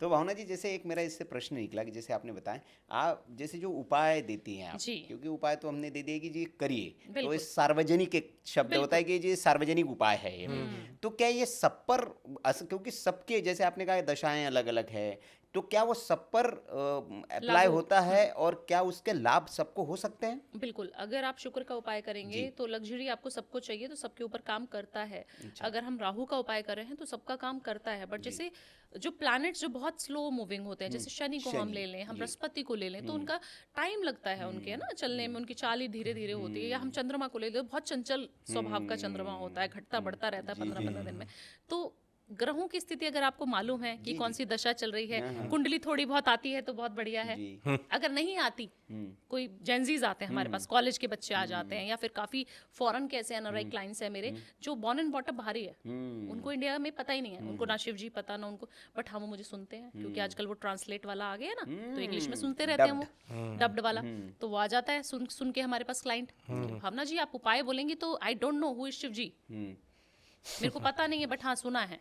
तो भावना जी, जैसे एक मेरा इससे प्रश्न निकला कि जैसे आपने बताया, आप जैसे जो उपाय देती हैं आप, जी। क्योंकि उपाय तो हमने दे दिए कि जी करिए, तो बिल्कुल। इस सार्वजनिक एक शब्द होता है कि जी सार्वजनिक उपाय है ये, तो क्या ये सब पर क्योंकि सबके जैसे आपने कहा दशाएं अलग अलग है, तो क्या वो सब पर अप्लाई लागू होता है और क्या उसके लाभ सबको हो सकते हैं? बिल्कुल, अगर आप शुक्र का उपाय करेंगे जी। तो लग्जरी आपको सबको चाहिए, तो सबके ऊपर काम करता है। अच्छा। अगर हम राहु का उपाय कर रहे हैं तो सबका काम करता है, बट जी। जैसे जो प्लैनेट्स जो बहुत स्लो मूविंग होते हैं, जैसे शनि को हम शनि। ले लें, हम जी। बृहस्पति को ले लें, तो उनका टाइम लगता है उनके, है ना, चलने में, उनकी चाल ही धीरे धीरे होती है। या हम चंद्रमा को ले लें, बहुत चंचल स्वभाव का चंद्रमा होता है, घटता बढ़ता रहता है जी। 15-15 दिन में। तो ग्रहों की स्थिति अगर आपको मालूम है कि जी। कौन जी। सी दशा चल रही है, हाँ। कुंडली थोड़ी बहुत आती है तो बहुत बढ़िया है। जी। अगर नहीं आती, हम्म। कोई जेंजीज आते हैं हमारे पास, कॉलेज के बच्चे आ जाते हैं, या फिर काफी फॉरेन के ऐसे एनआरआई क्लाइंट्स हैं मेरे जो बॉर्न एंड बॉटअप बाहरी है, उनको इंडिया में पता ही नहीं है, उनको ना शिव जी पता ना उनको, बट हाँ वो मुझे सुनते हैं क्योंकि आजकल वो ट्रांसलेट वाला आ गया है ना, तो इंग्लिश में सुनते रहते हैं वो, डब्ड वाला, तो वो आ जाता है सुन सुन के हमारे पास क्लाइंट, भावना जी आप उपाय बोलेंगी तो I don't know who is Shiv ji, मेरे को पता नहीं है, बट हाँ सुना है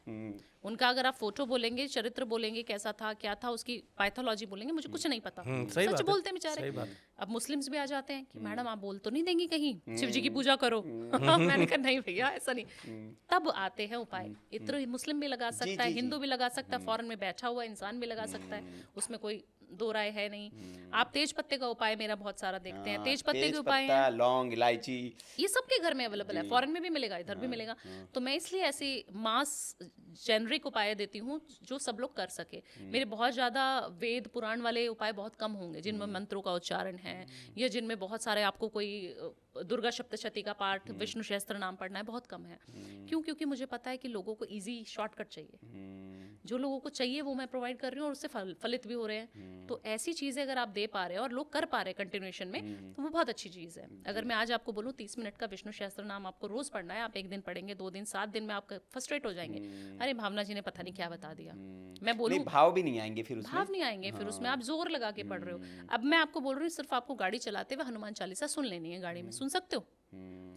उनका। अगर आप फोटो बोलेंगे, चरित्र बोलेंगे, कैसा था क्या था, उसकी पैथोलॉजी बोलेंगे, मुझे कुछ नहीं पता। सही सच बात है, बोलते हैं बेचारे। सही बात। अब मुस्लिम्स भी आ जाते हैं कि मैडम आप बोल तो नहीं देंगी कहीं शिव जी की पूजा करो। मैंने कहा नहीं भैया ऐसा नहीं। तब आते हैं उपाय। इत्र मुस्लिम भी लगा सकता है, हिंदू भी लगा सकता है, फॉरेन में बैठा हुआ इंसान भी लगा सकता है, उसमें कोई दो राय है नहीं। आप तेज पत्ते का उपाय मेरा बहुत सारा देखते हैं, तेज पत्ते के उपाय हैं, लौंग, इलायची, ये सबके घर में अवेलेबल है, फॉरेन में भी मिलेगा, इधर भी मिलेगा। तो मैं इसलिए ऐसी मास जेनरिक उपाय देती हूँ जो सब लोग कर सके। मेरे बहुत ज़्यादा वेद पुराण वाले उपाय बहुत कम होंगे जिनमें मंत्रों का उच्चारण है, या जिनमें बहुत सारे आपको कोई दुर्गा सप्तशती का पाठ, विष्णु सहस्त्र नाम पढ़ना है, बहुत कम है। क्यों? क्योंकि मुझे पता है कि लोगों को ईजी शॉर्टकट चाहिए, जो लोगों को चाहिए वो मैं प्रोवाइड कर रही हूँ और उससे फलित भी हो रहे हैं। तो ऐसी चीज़ें अगर आप दे पा रहे हैं और लोग कर पा रहे हैं कंटिन्यूएशन में, तो वो बहुत अच्छी चीज़ है। अगर मैं आज आपको बोलूँ 30 मिनट का विष्णु सहस्त्र नाम आपको रोज पढ़ना है, आप एक दिन पढ़ेंगे, 2 दिन, 7 दिन में आप फ्रस्ट्रेट हो जाएंगे, अरे भावना जी ने पता नहीं क्या बता दिया। मैं बोलूँ भाव भी नहीं आएंगे फिर उसमें, भाव नहीं आएंगे फिर उसमें, आप जोर लगा के पढ़ रहे हो। अब मैं आपको बोल रही हूँ सिर्फ आपको गाड़ी चलाते हुए हनुमान चालीसा सुन लेनी है, गाड़ी में सुन सकते हो,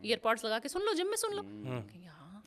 ईयरपॉड्स लगा के सुन लो, जिम में सुन लो।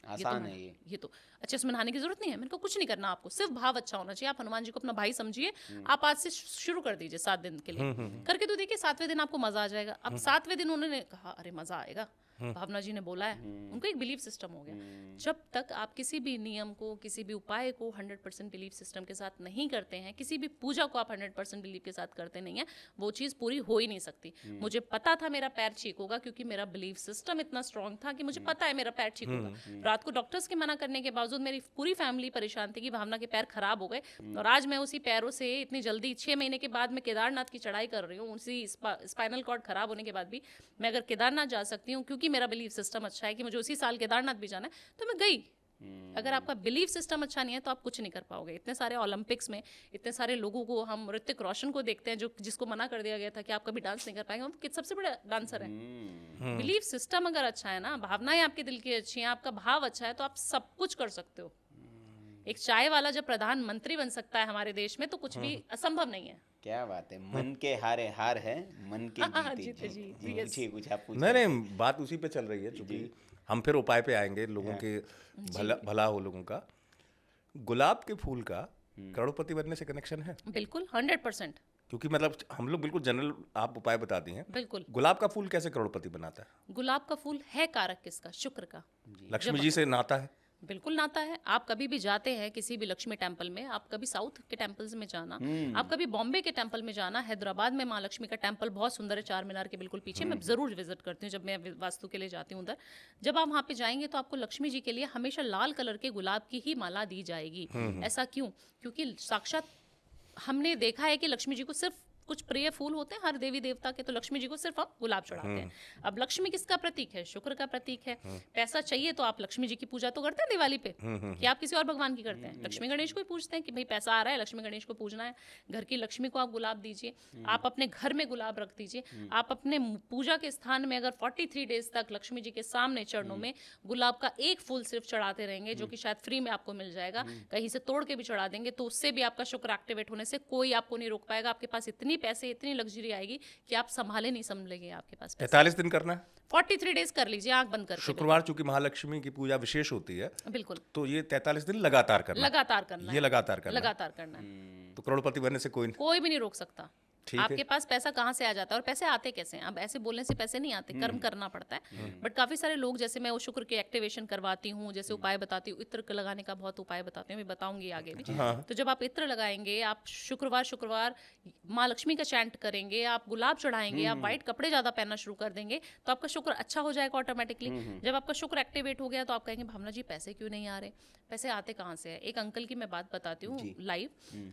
आसान है ये तो अच्छा, इसमें नहाने की जरूरत नहीं है, मेरे को कुछ नहीं करना, आपको सिर्फ भाव अच्छा होना चाहिए। आप हनुमान जी को अपना भाई समझिए, आप आज से शुरू कर दीजिए 7 दिन के लिए, करके तो देखिए 7वें दिन आपको मजा आ जाएगा। अब 7वें दिन उन्होंने कहा अरे मजा आएगा, भावना जी ने बोला है, उनको एक बिलीफ सिस्टम हो गया। जब तक आप किसी भी नियम को, किसी भी उपाय को 100% बिलीफ सिस्टम के साथ नहीं करते हैं, किसी भी पूजा को आप 100% बिलीफ के साथ करते नहीं है, वो चीज़ पूरी हो ही नहीं सकती। मुझे पता था मेरा पैर ठीक होगा क्योंकि मेरा बिलीफ सिस्टम इतना स्ट्रांग था कि मुझे पता है मेरा पैर ठीक होगा। रात को डॉक्टर्स के मना करने के बावजूद मेरी पूरी फैमिली परेशान थी कि भावना के पैर खराब हो गए, और आज मैं उसी पैरों से इतनी जल्दी 6 महीने के बाद मैं केदारनाथ की चढ़ाई कर रही हूँ, उसी स्पाइनल कॉर्ड खराब होने के बाद भी मैं अगर केदारनाथ जा सकती हूँ क्योंकि मेरा बिलीफ सिस्टम अच्छा है कि मुझे उसी साल केदारनाथ भी जाना है, तो मैं गई। अगर आपका बिलीफ सिस्टम अच्छा नहीं है तो आप कुछ नहीं कर पाओगे। इतने सारे ओलंपिक्स में इतने सारे लोगों को, हम ऋतिक रोशन को देखते हैं जो जिसको मना कर दिया गया था कि आप कभी डांस नहीं कर पाएंगे, वो सबसे बड़े डांसर हैं। बिलीफ सिस्टम अगर अच्छा है ना, भावनाएं आपके दिल की अच्छी हैं, आपका भाव अच्छा है, तो आप सब कुछ कर सकते हो। एक चाय वाला जब प्रधानमंत्री बन सकता है हमारे देश में, तो कुछ भी असंभव नहीं है। क्या बात है, मन के हारे हार है, मन के जीते जीते जीत। जी, पूछिए कुछ, आप पूछ नहीं, बात उसी पे चल रही है, चूंकि हम फिर उपाय पे आएंगे, लोगों के भला हो लोगों का। गुलाब के फूल का करोड़पति बनने से कनेक्शन है? बिल्कुल 100%। क्योंकि मतलब हम लोग बिल्कुल जनरल आप उपाय बताती हैं, बिल्कुल। गुलाब का फूल कैसे करोड़पति बनाता है? गुलाब का फूल है कारक किसका? शुक्र का। लक्ष्मी जी से नाता है? बिल्कुल नाता है। आप कभी भी जाते हैं किसी भी लक्ष्मी टेम्पल में, आप कभी साउथ के टेम्पल्स में जाना, आप कभी बॉम्बे के टेम्पल में जाना, हैदराबाद में माँ लक्ष्मी का टेम्पल बहुत सुंदर है, चार मीनार के बिल्कुल पीछे, मैं जरूर विजिट करती हूँ जब मैं वास्तु के लिए जाती हूँ उधर। जब आप वहाँ पे जाएंगे तो आपको लक्ष्मी जी के लिए हमेशा लाल कलर के गुलाब की ही माला दी जाएगी। ऐसा क्यों? क्योंकि साक्षात हमने देखा है कि लक्ष्मी जी को सिर्फ कुछ प्रिय फूल होते हैं हर देवी देवता के, तो लक्ष्मी जी को सिर्फ हम गुलाब चढ़ाते हैं। अब लक्ष्मी किसका प्रतीक है? शुक्र का प्रतीक है। पैसा चाहिए तो आप लक्ष्मी जी की पूजा तो करते हैं दिवाली पे, कि आप किसी और भगवान की करते हैं? लक्ष्मी गणेश को ही पूछते हैं कि भाई पैसा आ रहा है, लक्ष्मी गणेश को पूजना है। घर की लक्ष्मी को आप गुलाब दीजिए, आप अपने घर में गुलाब रख दीजिए, आप अपने पूजा के स्थान में अगर 43 डेज तक लक्ष्मी जी के सामने चरणों में गुलाब का एक फूल सिर्फ चढ़ाते रहेंगे, जो कि शायद फ्री में आपको मिल जाएगा, कहीं से तोड़ के भी चढ़ा देंगे, तो उससे भी आपका शुक्र एक्टिवेट होने से कोई आपको नहीं रोक पाएगा। आपके पास इतनी पैसे, इतनी लग्जरी आएगी कि आप संभाले नहीं संभलेंगे आपके पास। 43 दिन करना है? 43 डेज कर लीजिए आंख बंद करके। शुक्रवार चूंकि महालक्ष्मी की पूजा विशेष होती है, बिल्कुल, तो ये 43 दिन लगातार करना है। लगातार करना है, ये लगातार करना है। लगातार करना है। करोड़पति बनने से कोई कोई भी नहीं रोक सकता। ठीक है। आपके पास पैसा कहाँ से आ जाता है और पैसे आते कैसे हैं? अब ऐसे बोलने से पैसे नहीं आते, कर्म करना पड़ता है। बट काफी सारे लोग, जैसे मैं वो शुक्र की एक्टिवेशन करवाती हूँ, जैसे उपाय बताती हूँ, इत्र लगाने का बहुत उपाय बताती हूँ, मैं बताऊंगी आगे भी। तो जब आप इत्र लगाएंगे, आप शुक्रवार माँ लक्ष्मी का चैंट करेंगे, आप गुलाब चढ़ाएंगे, आप व्हाइट कपड़े ज्यादा पहनना शुरू कर देंगे, तो आपका शुक्र अच्छा हो जाएगा ऑटोमेटिकली। जब आपका शुक्र एक्टिवेट हो गया तो आप कहेंगे भावना जी पैसे क्यों नहीं आ रहे? पैसे आते कहाँ से है? एक अंकल की मैं बात बताती हूँ लाइव।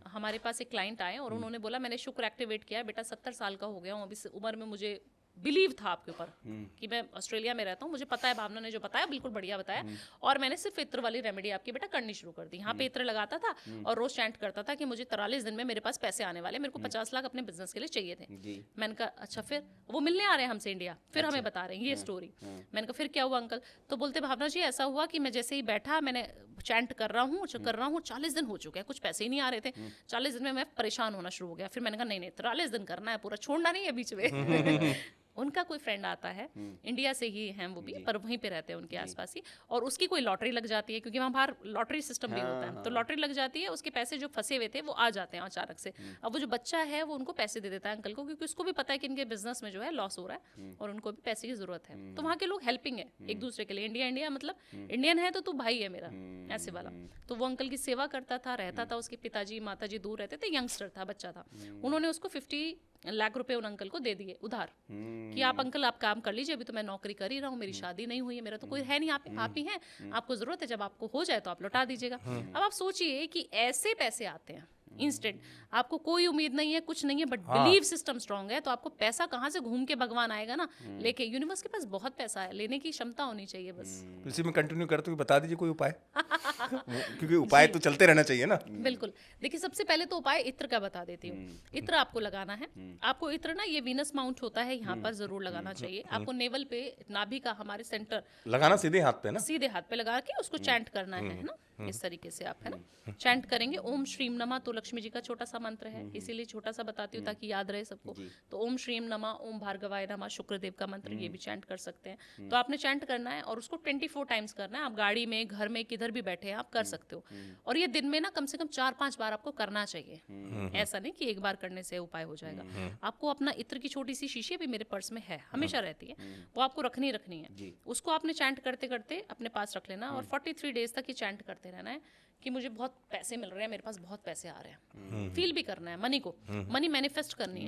हमारे पास एक क्लाइंट आए और उन्होंने बोला मैंने शुक्र एक्टिवेट किया, बेटा 70 साल का हो गया हूँ, अभी इस उम्र में मुझे बिलीव था आपके ऊपर कि मैं ऑस्ट्रेलिया में रहता हूँ, मुझे पता है, भावना ने जो बताया बिल्कुल बढ़िया बताया, और मैंने सिर्फ इत्र वाली रेमेडी आपकी बेटा करनी शुरू कर दी। यहाँ पे इत्र लगाता था और रोज चैंट करता था कि मुझे 43 दिन में मेरे पास पैसे आने वाले, मेरे को 50 लाख अपने बिजनेस के लिए चाहिए थे। मैंने कहा अच्छा, फिर वो मिलने आ रहे हैं हमसे इंडिया, फिर हमें बता रहे हैं ये स्टोरी। मैंने कहा फिर क्या हुआ अंकल? तो बोलते भावना जी ऐसा हुआ कि मैं जैसे ही बैठा, मैंने चैंट कर रहा हूँ 40 दिन हो चुके हैं, कुछ पैसे ही नहीं आ रहे थे। 40 दिन में मैं परेशान होना शुरू हो गया। फिर मैंने कहा नहीं 43 दिन करना है पूरा, छोड़ना नहीं है बीच में। उनका कोई फ्रेंड आता है, इंडिया से ही हैं वो भी, पर वहीं पे रहते हैं उनके आसपास ही, और उसकी कोई लॉटरी लग जाती है, क्योंकि वहाँ बाहर लॉटरी सिस्टम भी होता है। तो लॉटरी लग जाती है, उसके पैसे जो फंसे हुए थे वो आ जाते हैं अचानक से। अब वो जो बच्चा है वो उनको पैसे दे देता है अंकल को, क्योंकि उसको भी पता है कि इनके बिजनेस में जो है लॉस हो रहा है और उनको भी पैसे की जरूरत है। तो वहाँ के लोग हेल्पिंग है एक दूसरे के लिए। इंडिया मतलब इंडियन है तो तू भाई है मेरा, ऐसे वाला। तो वो अंकल की सेवा करता था, रहता था, उसके पिताजी माताजी दूर रहते थे, यंगस्टर था, बच्चा था। उन्होंने उसको 50 लाख रुपए उन अंकल को दे दिए उधार, कि आप अंकल आप काम कर लीजिए, अभी तो मैं नौकरी कर ही रहा हूँ, मेरी शादी नहीं हुई है, मेरा तो कोई है नहीं, आप ही हैं, आपको जरूरत है, जब आपको हो जाए तो आप लौटा दीजिएगा। अब आप सोचिए कि ऐसे पैसे आते हैं इंस्टेंट, आपको कोई उम्मीद नहीं है, कुछ नहीं है, बट बिलीव सिस्टम स्ट्रांग है, तो आपको पैसा कहाँ से घूम के भगवान आएगा ना लेके। यूनिवर्स के पास बहुत पैसा है, लेने की क्षमता होनी चाहिए बस। इसी में कंटिन्यू करते हुए बता दीजिए कोई उपाय। क्योंकि उपाय तो चलते रहना चाहिए ना। बिल्कुल, देखिए सबसे पहले तो उपाय इत्र का बता देती हूँ। इत्र आपको लगाना है, आपको इत्र ना ये वीनस माउंट होता है यहाँ पर जरूर लगाना चाहिए आपको। नेवल पे, नाभि का हमारे सेंटर लगाना सीधे हाथ पे ना, सीधे हाथ पे लगा के उसको चैंट करना है ना, इस तरीके से आप है ना चैंट करेंगे। ओम श्रीम नमः तो लक्ष्मी जी का छोटा सा मंत्र है, इसीलिए छोटा सा बताती हूँ ताकि याद रहे सबको। तो ओम श्रीम नमः, ओम भार्गवाय नमः, शुक्रदेव का मंत्र, ये भी चैंट कर सकते हैं। तो आपने चैंट करना है और उसको 24 टाइम्स करना है। आप गाड़ी में, घर में, किधर भी बैठे हैं आप कर सकते हो। और ये दिन में ना कम से कम 4-5 बार आपको करना चाहिए। ऐसा नहीं कि एक बार करने से उपाय हो जाएगा। आपको अपना इत्र की छोटी सी शीशी भी मेरे पर्स में है, हमेशा रहती है, वो आपको रखनी है। उसको आपने चैंट करते करते अपने पास रख लेना और 43 डेज तक ये चैंट करते रहना है कि मुझे बहुत पैसे मिल रहे हैं, मेरे पास बहुत पैसे आ रहे हैं। फील भी करना है मनी को, मनी मैनिफेस्ट करनी है।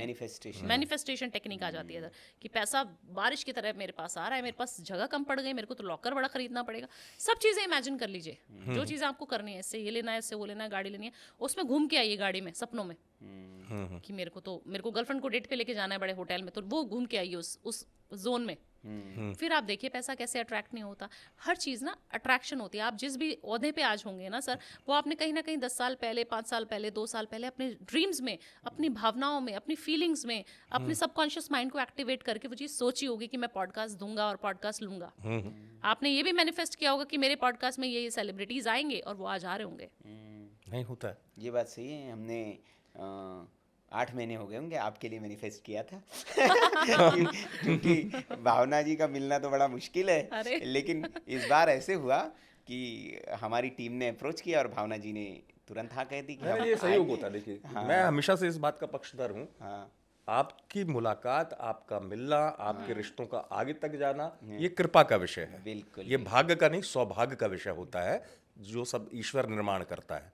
मैनिफेस्टेशन टेक्निक आ जाती है इधर कि पैसा बारिश की तरह मेरे पास आ रहा है, मेरे पास जगह कम पड़ गई, मेरे को तो लॉकर बड़ा खरीदना पड़ेगा। सब चीजें इमेजिन कर लीजिए, जो चीजें आपको करनी है, इससे ये लेना है, इससे वो लेना है, गाड़ी लेनी है, उसमें घूम के आइए गाड़ी में, सपनों में, कि मेरे को गर्लफ्रेंड को डेट पे लेके जाना है बड़े होटल में, तो वो घूम के आइए उस जोन में। फिर आप देखिए पैसा कैसे अट्रैक्ट नहीं होता। हर चीज़ ना अट्रैक्शन होती है। आप जिस भी ओहदे पे आज होंगे ना सर, वो आपने कहीं ना कहीं 10 साल पहले, 5 साल पहले, 2 साल पहले अपने ड्रीम्स में, अपनी भावनाओं में, अपनी फीलिंग्स में, अपने सबकॉन्शियस माइंड को एक्टिवेट करके वो चीज़ सोची होगी कि मैं पॉडकास्ट दूंगा और पॉडकास्ट लूंगा। आपने ये भी मैनिफेस्ट किया होगा कि मेरे पॉडकास्ट में ये सेलिब्रिटीज आएंगे और वो आज आ रहे होंगे। नहीं होता है। ये बात सही है। हमने 8 महीने हो गए होंगे आपके लिए मैनिफेस्ट किया था। क्योंकि भावना जी का मिलना तो बड़ा मुश्किल है, लेकिन इस बार ऐसे हुआ कि हमारी टीम ने अप्रोच किया और भावना जी ने तुरंत हाँ कह दी कि ये सहयोग होता है। देखिए मैं हमेशा से इस बात का पक्षधर हूँ। आपकी मुलाकात, आपका मिलना, आपके रिश्तों का आगे तक जाना, ये कृपा का विषय है। बिल्कुल, ये भाग्य का नहीं, सौभाग्य का विषय होता है, जो सब ईश्वर निर्माण करता है।